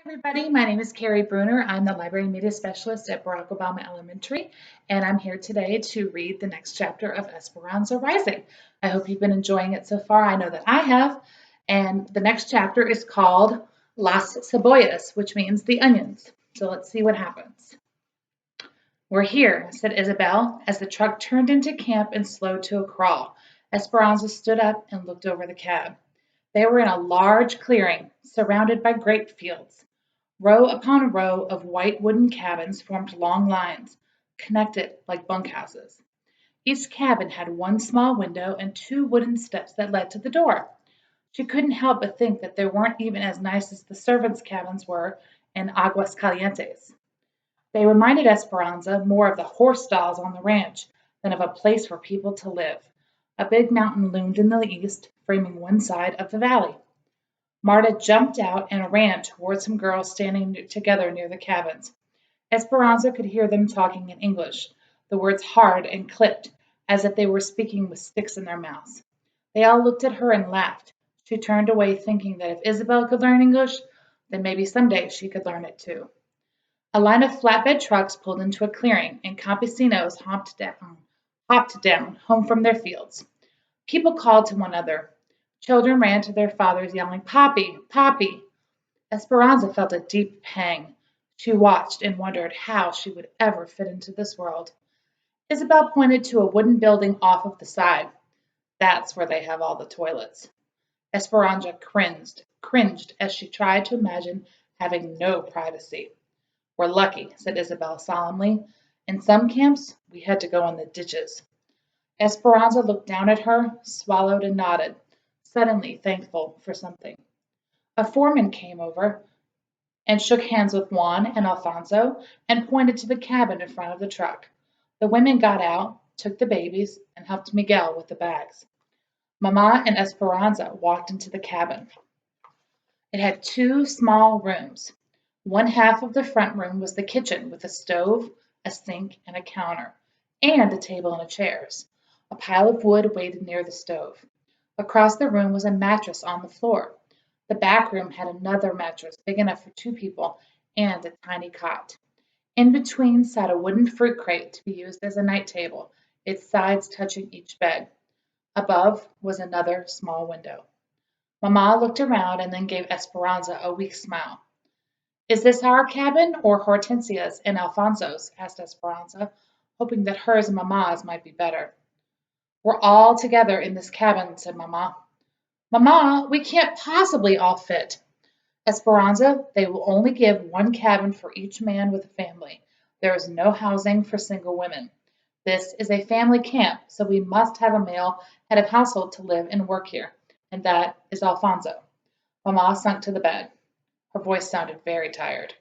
Everybody, my name is Carrie Bruner. I'm the Library Media Specialist at Barack Obama Elementary, and I'm here today to read the next chapter of Esperanza Rising. I hope you've been enjoying it so far. I know that I have. And the next chapter is called Las Cebollas, which means the onions. So let's see what happens. We're here, said Isabel, as the truck turned into camp and slowed to a crawl. Esperanza stood up and looked over the cab. They were in a large clearing, surrounded by grape fields. Row upon row of white wooden cabins formed long lines, connected like bunkhouses. Each cabin had one small window and two wooden steps that led to the door. She couldn't help but think that they weren't even as nice as the servants' cabins were in Aguas Calientes. They reminded Esperanza more of the horse stalls on the ranch than of a place for people to live. A big mountain loomed in the east, framing one side of the valley. Marta jumped out and ran toward some girls standing together near the cabins. Esperanza could hear them talking in English, the words hard and clipped, as if they were speaking with sticks in their mouths. They all looked at her and laughed. She turned away thinking that if Isabel could learn English, then maybe someday she could learn it too. A line of flatbed trucks pulled into a clearing, and campesinos hopped down, home from their fields. People called to one another. Children ran to their fathers, yelling, "Papi, Papi!" Esperanza felt a deep pang. She watched and wondered how she would ever fit into this world. Isabel pointed to a wooden building off of the side. That's where they have all the toilets. Esperanza cringed as she tried to imagine having no privacy. "We're lucky," said Isabel solemnly. "In some camps, we had to go in the ditches." Esperanza looked down at her, swallowed, and nodded, suddenly thankful for something. A foreman came over and shook hands with Juan and Alfonso and pointed to the cabin in front of the truck. The women got out, took the babies, and helped Miguel with the bags. Mama and Esperanza walked into the cabin. It had two small rooms. One half of the front room was the kitchen with a stove, a sink, and a counter, and a table and chairs. A pile of wood waited near the stove. Across the room was a mattress on the floor. The back room had another mattress big enough for two people and a tiny cot. In between sat a wooden fruit crate to be used as a night table, its sides touching each bed. Above was another small window. Mamma looked around and then gave Esperanza a weak smile. "Is this our cabin or Hortensia's and Alfonso's?" asked Esperanza, hoping that hers and Mamma's might be better. "We're all together in this cabin," said Mamma. "Mamma, we can't possibly all fit." "Esperanza, they will only give one cabin for each man with a family. There is no housing for single women. This is a family camp, so we must have a male head of household to live and work here, and that is Alfonso." Mamma sunk to the bed. Her voice sounded very tired.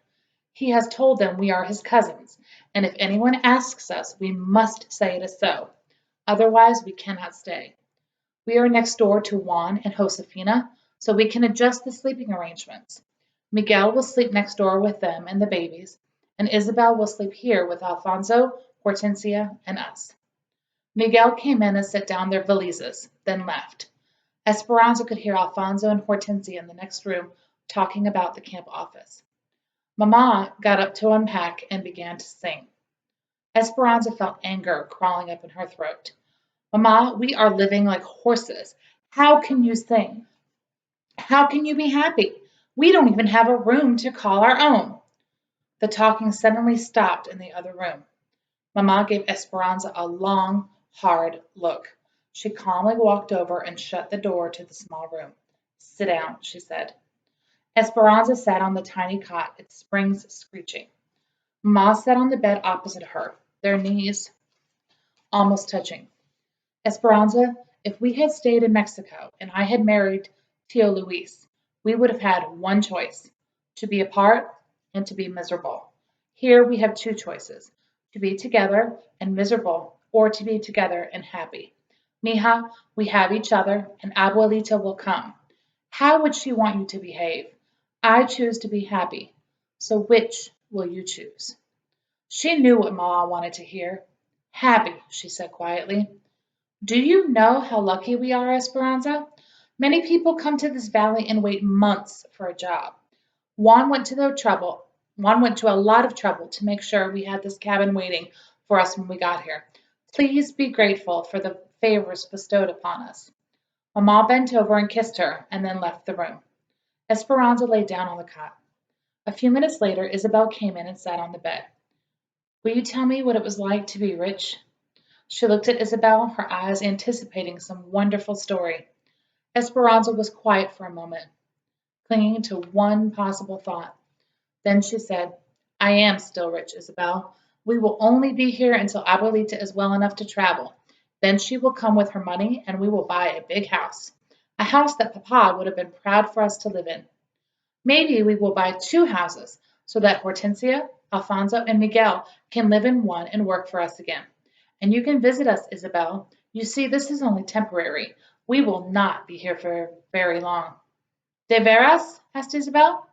"He has told them we are his cousins, and if anyone asks us, we must say it is so. Otherwise, we cannot stay. We are next door to Juan and Josefina, so we can adjust the sleeping arrangements. Miguel will sleep next door with them and the babies, and Isabel will sleep here with Alfonso, Hortensia, and us." Miguel came in and set down their valises, then left. Esperanza could hear Alfonso and Hortensia in the next room talking about the camp office. Mamma got up to unpack and began to sing. Esperanza felt anger crawling up in her throat. "Mamma, we are living like horses. How can you sing? How can you be happy? We don't even have a room to call our own." The talking suddenly stopped in the other room. Mamma gave Esperanza a long, hard look. She calmly walked over and shut the door to the small room. "Sit down," she said. Esperanza sat on the tiny cot, its springs screeching. Mamma sat on the bed opposite her, their knees almost touching. "Esperanza, if we had stayed in Mexico and I had married Tio Luis, we would have had one choice, to be apart and to be miserable. Here we have two choices, to be together and miserable or to be together and happy. Mija, we have each other and Abuelita will come. How would she want you to behave? I choose to be happy. So which will you choose?" She knew what Ma wanted to hear. "Happy," she said quietly. "Do you know how lucky we are, Esperanza? Many people come to this valley and wait months for a job. Juan went to a lot of trouble to make sure we had this cabin waiting for us when we got here. Please be grateful for the favors bestowed upon us." Mamma bent over and kissed her, and then left the room. Esperanza lay down on the cot. A few minutes later, Isabel came in and sat on the bed. "Will you tell me what it was like to be rich?" She looked at Isabel, her eyes anticipating some wonderful story. Esperanza was quiet for a moment, clinging to one possible thought. Then she said, "I am still rich, Isabel. We will only be here until Abuelita is well enough to travel. Then she will come with her money, and we will buy a big house. A house that Papa would have been proud for us to live in. Maybe we will buy 2 houses, so that Hortensia, Alfonso, and Miguel can live in one and work for us again. And you can visit us, Isabel. You see, this is only temporary. We will not be here for very long." "De veras?" asked Isabel.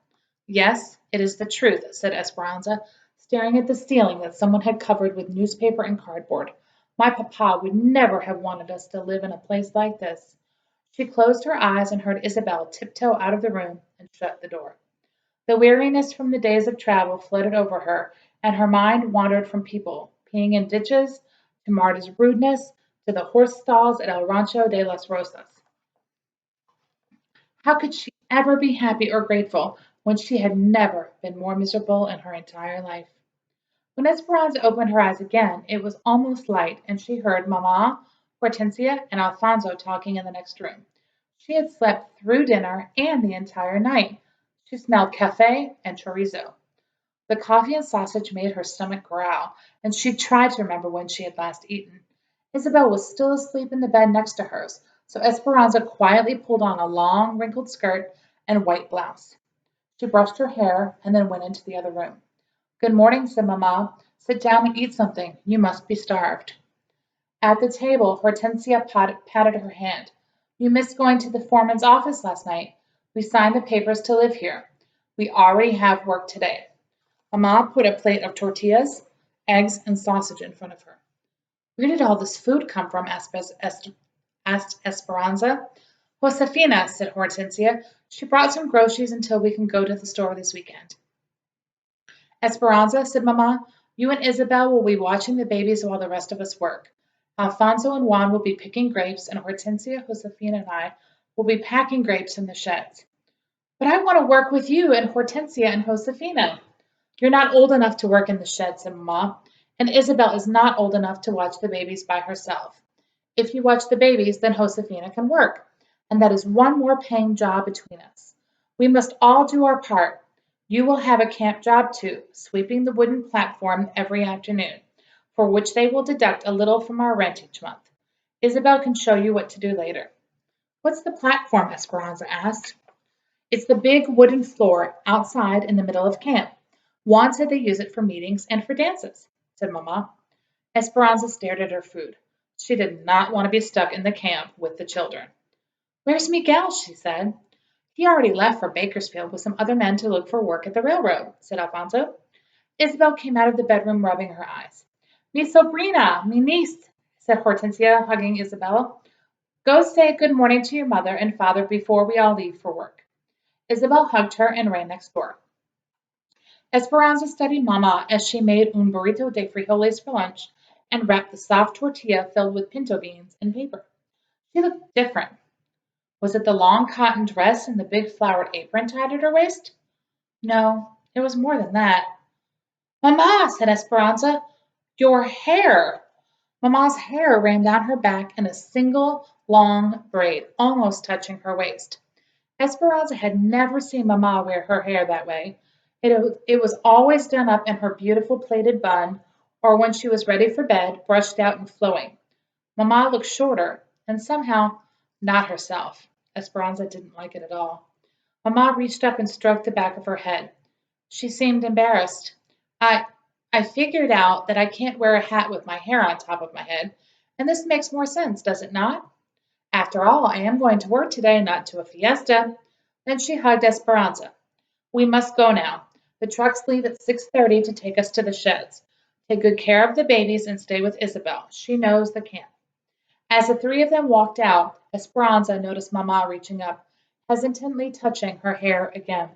"Yes, it is the truth," said Esperanza, staring at the ceiling that someone had covered with newspaper and cardboard. "My papa would never have wanted us to live in a place like this." She closed her eyes and heard Isabel tiptoe out of the room and shut the door. The weariness from the days of travel flooded over her, and her mind wandered from people peeing in ditches, to Marta's rudeness, to the horse stalls at El Rancho de las Rosas. How could she ever be happy or grateful when she had never been more miserable in her entire life? When Esperanza opened her eyes again, it was almost light, and she heard Mamma, Hortensia, and Alfonso talking in the next room. She had slept through dinner and the entire night. She smelled cafe and chorizo. The coffee and sausage made her stomach growl, and she tried to remember when she had last eaten. Isabel was still asleep in the bed next to hers, so Esperanza quietly pulled on a long, wrinkled skirt and white blouse. She brushed her hair and then went into the other room. "Good morning," said Mamma. "Sit down and eat something. You must be starved." At the table, Hortensia patted her hand. "You missed going to the foreman's office last night. We signed the papers to live here. We already have work today." Mamma put a plate of tortillas, eggs, and sausage in front of her. "Where did all this food come from?" asked Esperanza. "Josefina," said Hortensia. "She brought some groceries until we can go to the store this weekend." "Esperanza," said Mamma, "you and Isabel will be watching the babies while the rest of us work. Alfonso and Juan will be picking grapes, and Hortensia, Josefina, and I will be packing grapes in the sheds." "But I want to work with you and Hortensia and Josefina." "You're not old enough to work in the shed," said Mamma, "and Isabel is not old enough to watch the babies by herself. If you watch the babies, then Josefina can work, and that is one more paying job between us. We must all do our part. You will have a camp job too, sweeping the wooden platform every afternoon, for which they will deduct a little from our rent each month. Isabel can show you what to do later." "What's the platform?" Esperanza asked. "It's the big wooden floor outside in the middle of camp. Juan said they use it for meetings and for dances," said Mamma. Esperanza stared at her food. She did not want to be stuck in the camp with the children. "Where's Miguel?" she said. "He already left for Bakersfield with some other men to look for work at the railroad," said Alfonso. Isabel came out of the bedroom rubbing her eyes. "Mi sobrina, mi niece," said Hortensia, hugging Isabel. "Go say good morning to your mother and father before we all leave for work." Isabel hugged her and ran next door. Esperanza studied Mamma as she made un burrito de frijoles for lunch and wrapped the soft tortilla filled with pinto beans in paper. She looked different. Was it the long cotton dress and the big flowered apron tied at her waist? No, it was more than that. "Mamma," said Esperanza, "your hair!" Mamma's hair ran down her back in a single long braid, almost touching her waist. Esperanza had never seen Mamma wear her hair that way. It was always done up in her beautiful plaited bun, or when she was ready for bed, brushed out and flowing. Mamma looked shorter, and somehow not herself. Esperanza didn't like it at all. Mamma reached up and stroked the back of her head. She seemed embarrassed. I figured out that I can't wear a hat with my hair on top of my head, and this makes more sense, does it not? After all, I am going to work today, not to a fiesta." Then she hugged Esperanza. "We must go now. The trucks leave at 6:30 to take us to the sheds. Take good care of the babies and stay with Isabel. She knows the camp." As the three of them walked out, Esperanza noticed Mamma reaching up, hesitantly touching her hair again.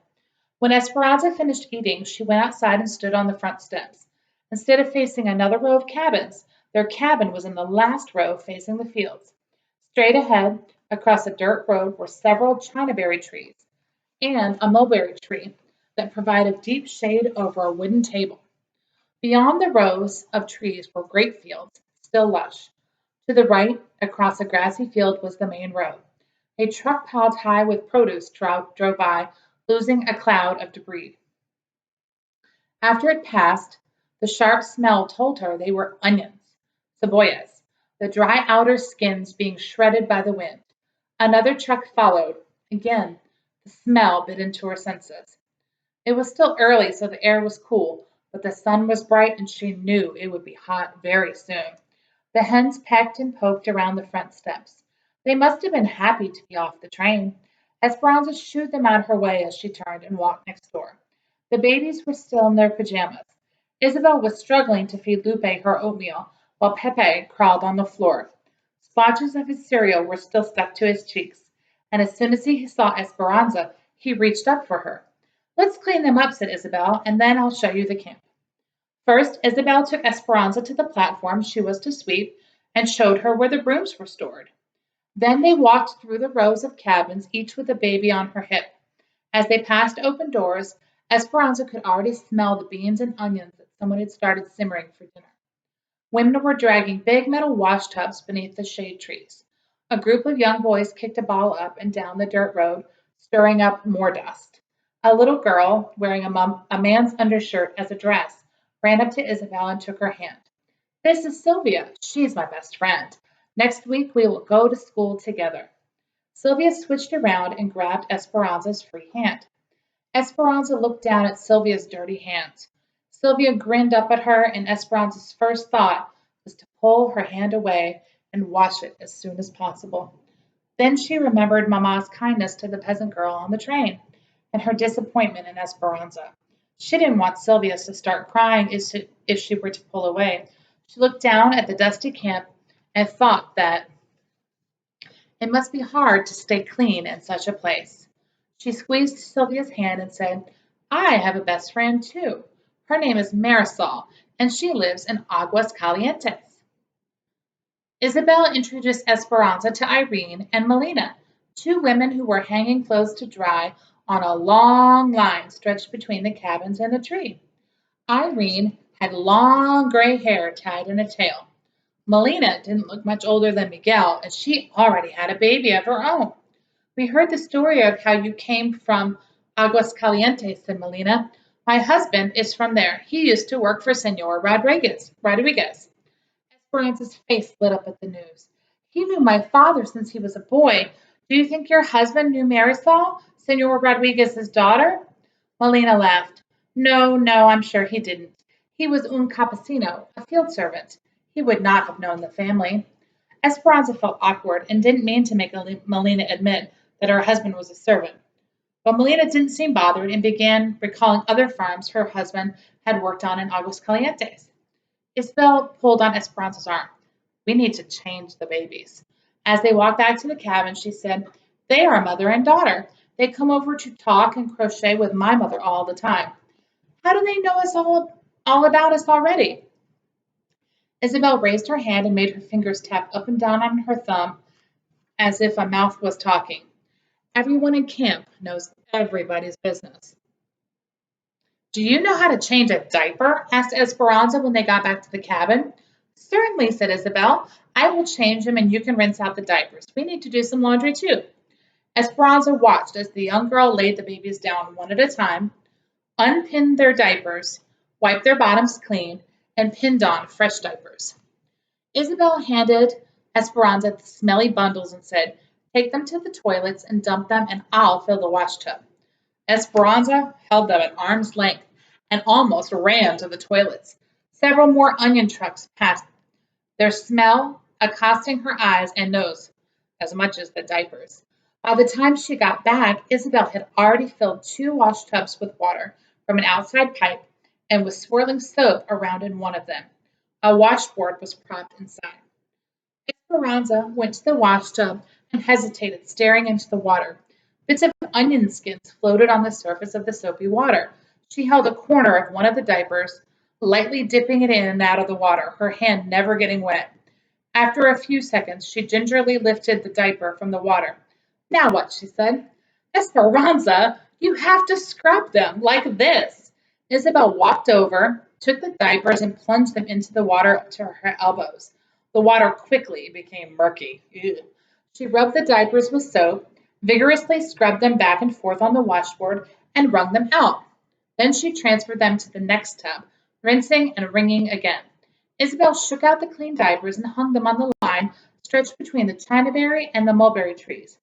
When Esperanza finished eating, she went outside and stood on the front steps. Instead of facing another row of cabins, their cabin was in the last row facing the fields. Straight ahead, across a dirt road, were several chinaberry trees and a mulberry tree that provided deep shade over a wooden table. Beyond the rows of trees were grape fields, still lush. To the right, across a grassy field, was the main road. A truck piled high with produce drove by, losing a cloud of debris. After it passed, the sharp smell told her they were onions, cebollas, the dry outer skins being shredded by the wind. Another truck followed. Again, the smell bit into her senses. It was still early, so the air was cool, but the sun was bright and she knew it would be hot very soon. The hens pecked and poked around the front steps. They must have been happy to be off the train. Esperanza shooed them out of her way as she turned and walked next door. The babies were still in their pajamas. Isabel was struggling to feed Lupe her oatmeal, while Pepe crawled on the floor. Splotches of his cereal were still stuck to his cheeks, and as soon as he saw Esperanza, he reached up for her. "Let's clean them up," said Isabel, "and then I'll show you the camp." First, Isabel took Esperanza to the platform she was to sweep and showed her where the brooms were stored. Then they walked through the rows of cabins, each with a baby on her hip. As they passed open doors, Esperanza could already smell the beans and onions that someone had started simmering for dinner. Women were dragging big metal washtubs beneath the shade trees. A group of young boys kicked a ball up and down the dirt road, stirring up more dust. A little girl, wearing a man's undershirt as a dress, ran up to Isabel and took her hand. "This is Sylvia. She's my best friend. Next week we will go to school together." Sylvia switched around and grabbed Esperanza's free hand. Esperanza looked down at Sylvia's dirty hands. Sylvia grinned up at her, and Esperanza's first thought was to pull her hand away and wash it as soon as possible. Then she remembered Mamma's kindness to the peasant girl on the train, and her disappointment in Esperanza. She didn't want Sylvia to start crying if she were to pull away. She looked down at the dusty camp and thought that it must be hard to stay clean in such a place. She squeezed Sylvia's hand and said, "I have a best friend too. Her name is Marisol, and she lives in Aguas Calientes." Isabel introduced Esperanza to Irene and Melina, two women who were hanging clothes to dry on a long line stretched between the cabins and the tree. Irene had long gray hair tied in a tail. Melina didn't look much older than Miguel, and she already had a baby of her own. "We heard the story of how you came from Aguas Calientes," said Melina. "My husband is from there. He used to work for Senor Rodriguez. Esperanza's face lit up at the news. "He knew my father since he was a boy. Do you think your husband knew Marisol, Senor Rodriguez's daughter?" Melina laughed. "No, no, I'm sure he didn't. He was un campesino, a field servant. He would not have known the family." Esperanza felt awkward and didn't mean to make Melina admit that her husband was a servant. But Melina didn't seem bothered and began recalling other farms her husband had worked on in Aguas Calientes. Isabel pulled on Esperanza's arm. "We need to change the babies." As they walked back to the cabin, she said, "They are mother and daughter. They come over to talk and crochet with my mother all the time. How do they know us all about us already?" Isabel raised her hand and made her fingers tap up and down on her thumb as if a mouth was talking. "Everyone in camp knows everybody's business." "Do you know how to change a diaper?" asked Esperanza when they got back to the cabin. "Certainly," said Isabel. "I will change them and you can rinse out the diapers. We need to do some laundry too." Esperanza watched as the young girl laid the babies down one at a time, unpinned their diapers, wiped their bottoms clean, and pinned on fresh diapers. Isabel handed Esperanza the smelly bundles and said, "Take them to the toilets and dump them and I'll fill the wash tub." Esperanza held them at arm's length and almost ran to the toilets. Several more onion trucks passed, their smell accosting her eyes and nose as much as the diapers. By the time she got back, Isabel had already filled two wash tubs with water from an outside pipe and was swirling soap around in one of them. A washboard was propped inside. Esperanza went to the washtub and hesitated, staring into the water. Bits of onion skins floated on the surface of the soapy water. She held a corner of one of the diapers, lightly dipping it in and out of the water, her hand never getting wet. After a few seconds, she gingerly lifted the diaper from the water. "Now what?" she said. "Esperanza, you have to scrub them like this." Isabel walked over, took the diapers, and plunged them into the water up to her elbows. The water quickly became murky. Ew. She rubbed the diapers with soap, vigorously scrubbed them back and forth on the washboard, and wrung them out. Then she transferred them to the next tub, rinsing and wringing again. Isabel shook out the clean diapers and hung them on the line stretched between the chinaberry and the mulberry trees.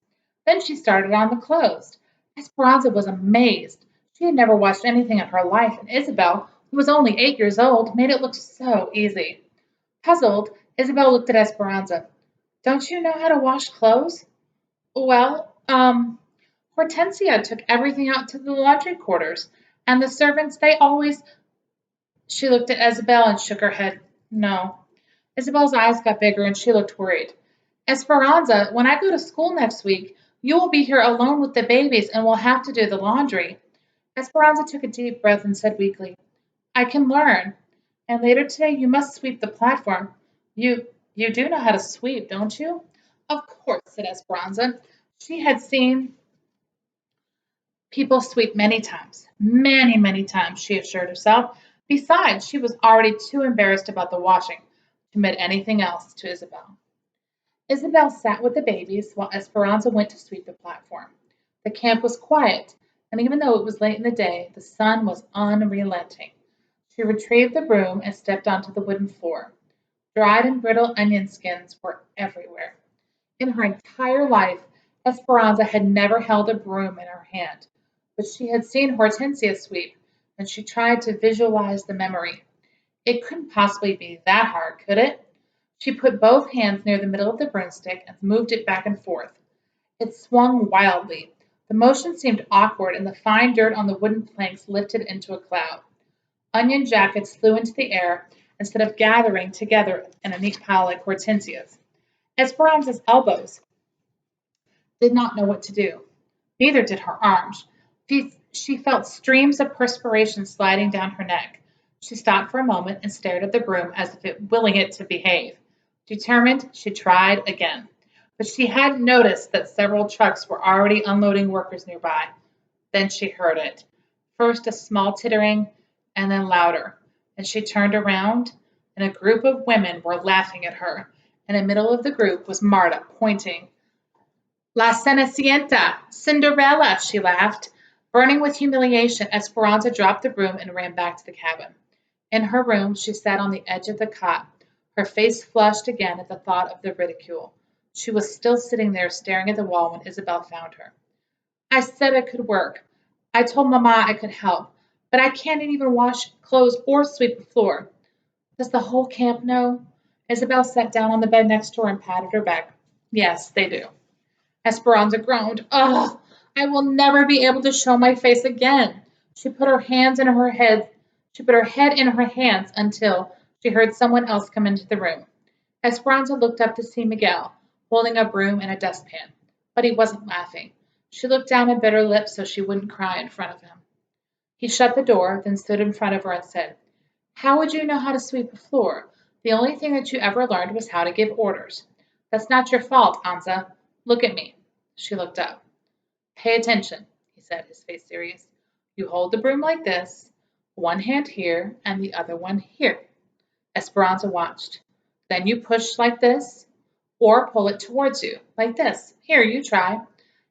Then she started on the clothes. Esperanza was amazed. She had never watched anything in her life, and Isabel, who was only 8 years old, made it look so easy. Puzzled, Isabel looked at Esperanza. "Don't you know how to wash clothes?" "Well, Hortensia took everything out to the laundry quarters, and the servants, they always—" She looked at Isabel and shook her head. "No." Isabel's eyes got bigger and she looked worried. "Esperanza, when I go to school next week, you will be here alone with the babies and will have to do the laundry." Esperanza took a deep breath and said weakly, "I can learn. And later today you must sweep the platform. You do know how to sweep, don't you?" "Of course," said Esperanza. She had seen people sweep many times. Many, many times, she assured herself. Besides, she was already too embarrassed about the washing to admit anything else to Isabel. Isabel sat with the babies while Esperanza went to sweep the platform. The camp was quiet, and even though it was late in the day, the sun was unrelenting. She retrieved the broom and stepped onto the wooden floor. Dried and brittle onion skins were everywhere. In her entire life, Esperanza had never held a broom in her hand, but she had seen Hortensia sweep, and she tried to visualize the memory. It couldn't possibly be that hard, could it? She put both hands near the middle of the broomstick and moved it back and forth. It swung wildly. The motion seemed awkward, and the fine dirt on the wooden planks lifted into a cloud. Onion jackets flew into the air instead of gathering together in a neat pile like Hortensia's. Esperanza's elbows did not know what to do. Neither did her arms. She felt streams of perspiration sliding down her neck. She stopped for a moment and stared at the broom as if willing it to behave. Determined, she tried again. But she hadn't noticed that several trucks were already unloading workers nearby. Then she heard it. First a small tittering, and then louder. And she turned around, and a group of women were laughing at her. In the middle of the group was Marta, pointing. "La Cenicienta! Cinderella!" she laughed. Burning with humiliation, Esperanza dropped the broom and ran back to the cabin. In her room, she sat on the edge of the cot, her face flushed again at the thought of the ridicule. She was still sitting there staring at the wall when Isabel found her. "I said I could work. I told Mamma I could help, but I can't even wash clothes or sweep the floor. Does the whole camp know?" Isabel sat down on the bed next to her and patted her back. "Yes, they do." Esperanza groaned. "Oh, I will never be able to show my face again." She put her hands in her head. She put her head in her hands until she heard someone else come into the room. Esperanza looked up to see Miguel, holding a broom and a dustpan, but he wasn't laughing. She looked down and bit her lips so she wouldn't cry in front of him. He shut the door, then stood in front of her and said, "How would you know how to sweep a floor? The only thing that you ever learned was how to give orders. That's not your fault, Anza. Look at me." She looked up. "Pay attention," he said, his face serious. "You hold the broom like this, one hand here and the other one here." Esperanza watched. "Then you push like this, or pull it towards you, like this. Here, you try,"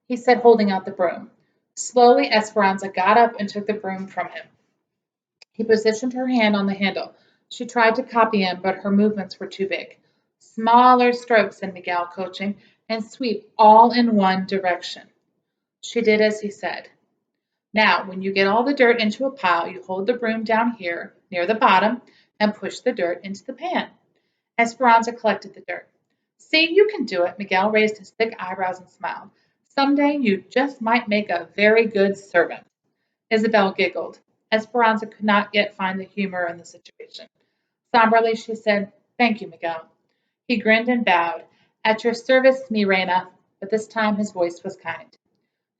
he said, holding out the broom. Slowly, Esperanza got up and took the broom from him. He positioned her hand on the handle. She tried to copy him, but her movements were too big. "Smaller strokes," said Miguel, coaching, "and sweep all in one direction." She did as he said. "Now, when you get all the dirt into a pile, you hold the broom down here, near the bottom, and push the dirt into the pan." Esperanza collected the dirt. "See, you can do it." Miguel raised his thick eyebrows and smiled. "Someday you just might make a very good servant." Isabel giggled. Esperanza could not yet find the humor in the situation. Somberly, she said, "Thank you, Miguel." He grinned and bowed. "At your service, mi reina," but this time his voice was kind.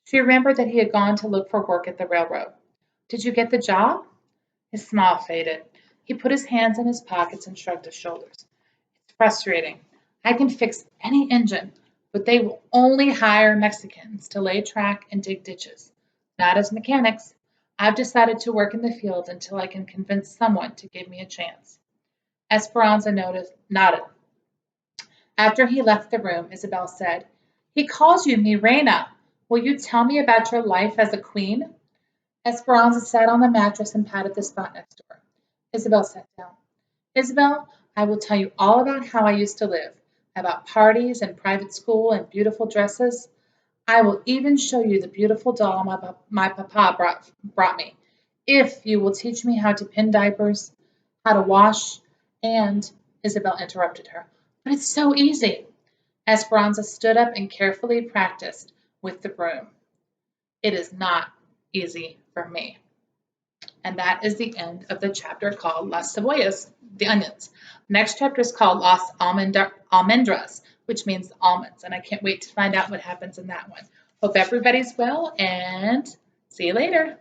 She remembered that he had gone to look for work at the railroad. Did you get the job? His smile faded. He put his hands in his pockets and shrugged his shoulders. It's frustrating. I can fix any engine, but they will only hire Mexicans to lay track and dig ditches, not as mechanics. I've decided to work in the field until I can convince someone to give me a chance. Esperanza nodded. After he left the room, Isabel said, He calls you mi reina. Will you tell me about your life as a queen? Esperanza sat on the mattress and patted the spot next to her. Isabel sat down. Isabel, I will tell you all about how I used to live, about parties and private school and beautiful dresses. I will even show you the beautiful doll my papa brought me, if you will teach me how to pin diapers, how to wash, and Isabel interrupted her. But it's so easy. Esperanza stood up and carefully practiced with the broom. It is not easy for me. And that is the end of the chapter called Las Cebollas, the onions. Next chapter is called Las Almendras, which means almonds. And I can't wait to find out what happens in that one. Hope everybody's well and see you later.